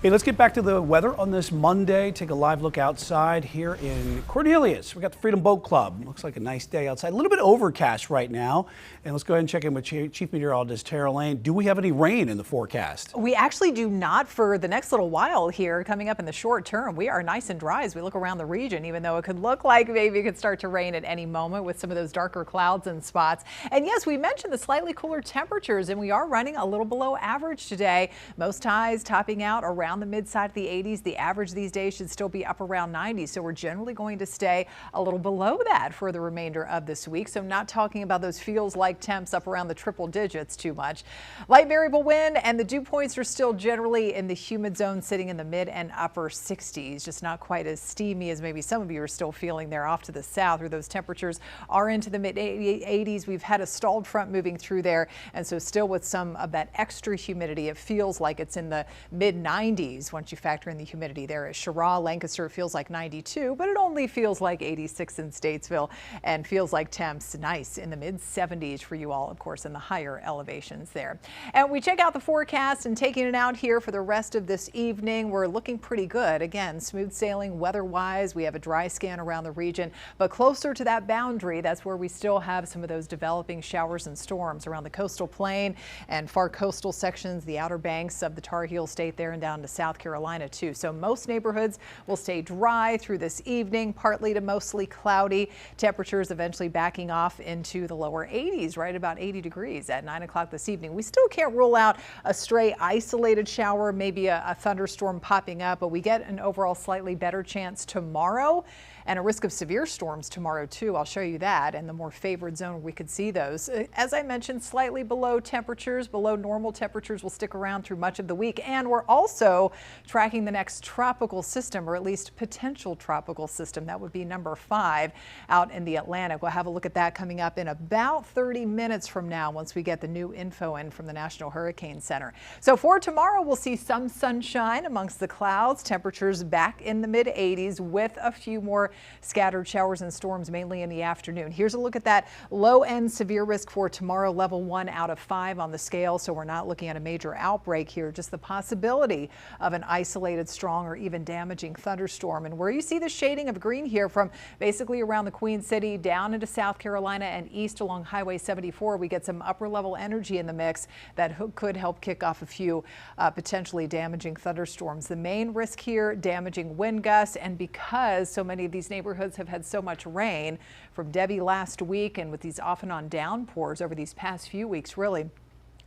Hey, let's get back to the weather on this Monday. Take a live look outside here in Cornelius. We got the Freedom Boat Club. Looks like a nice day outside. A little bit overcast right now. And let's go ahead and check in with Chief Meteorologist Tara Lane. Do we have any rain in the forecast? We actually do not for the next little while here coming up in the short term. We are nice and dry as we look around the region, even though it could look like maybe it could start to rain at any moment with some of those darker clouds and spots. And yes, we mentioned the slightly cooler temperatures, and we are running a little below average today. Most highs topping out around the mid side of the 80s. The average these days should still be up around 90. So we're generally going to stay a little below that for the remainder of this week. So not talking about those feels like temps up around the triple digits too much. Light variable wind and the dew points are still generally in the humid zone, sitting in the mid and upper 60s. Just not quite as steamy as maybe some of you are still feeling there off to the south, where those temperatures are into the mid 80s. We've had a stalled front moving through there, and so still with some of that extra humidity, it feels like it's in the mid 90s. Once you factor in the humidity there at Cheraw, Lancaster, it feels like 92, but it only feels like 86 in Statesville, and feels like temps nice in the mid 70s for you all, of course, in the higher elevations there. And we check out the forecast and taking it out here for the rest of this evening. We're looking pretty good. Again, smooth sailing weather-wise. We have a dry scan around the region, but closer to that boundary, that's where we still have some of those developing showers and storms around the coastal plain and far coastal sections, the outer banks of the Tar Heel State there and down to South Carolina too. So most neighborhoods will stay dry through this evening, partly to mostly cloudy. Temperatures eventually backing off into the lower 80s, right about 80 degrees at 9 o'clock this evening. We still can't rule out a stray isolated shower, maybe a thunderstorm popping up, but we get an overall slightly better chance tomorrow and a risk of severe storms tomorrow too. I'll show you that, and the more favored zone we could see those. As I mentioned, slightly below temperatures, below normal temperatures will stick around through much of the week, and we're also tracking the next tropical system, or at least potential tropical system. That would be number 5 out in the Atlantic. We'll have a look at that coming up in about 30 minutes from now once we get the new info in from the National Hurricane Center. So for tomorrow, we'll see some sunshine amongst the clouds, temperatures back in the mid 80s with a few more scattered showers and storms mainly in the afternoon. Here's a look at that low end severe risk for tomorrow, level 1 out of 5 on the scale. So we're not looking at a major outbreak here, just the possibility of an isolated strong or even damaging thunderstorm. And where you see the shading of green here from basically around the Queen City down into South Carolina and east along Highway 74, we get some upper level energy in the mix that could help kick off a few potentially damaging thunderstorms. The main risk here, damaging wind gusts, and because so many of these neighborhoods have had so much rain from Debbie last week, and with these off and on downpours over these past few weeks, really,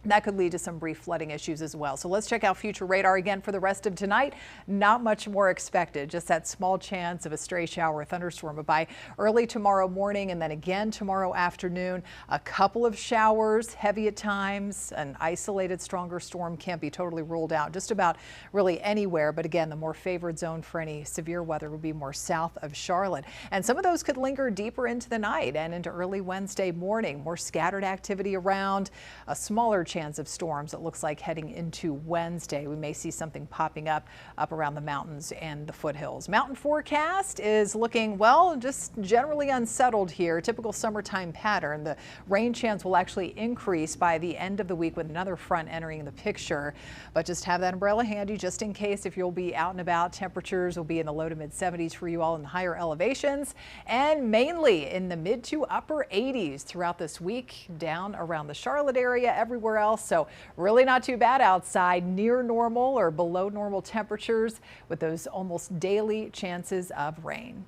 that could lead to some brief flooding issues as well. So let's check out future radar again for the rest of tonight. Not much more expected, just that small chance of a stray shower or thunderstorm. But by early tomorrow morning and then again tomorrow afternoon, a couple of showers, heavy at times. An isolated stronger storm can't be totally ruled out just about really anywhere. But again, the more favored zone for any severe weather would be more south of Charlotte. And some of those could linger deeper into the night and into early Wednesday morning. More scattered activity around, a smaller chance of storms. It looks like heading into Wednesday, we may see something popping up around the mountains and the foothills. Mountain forecast is looking, well, just generally unsettled here. Typical summertime pattern. The rain chance will actually increase by the end of the week with another front entering the picture. But just have that umbrella handy just in case if you'll be out and about. Temperatures will be in the low to mid 70s for you all in the higher elevations, and mainly in the mid to upper 80s throughout this week, down around the Charlotte area, everywhere else. So really not too bad outside, near normal or below normal temperatures with those almost daily chances of rain.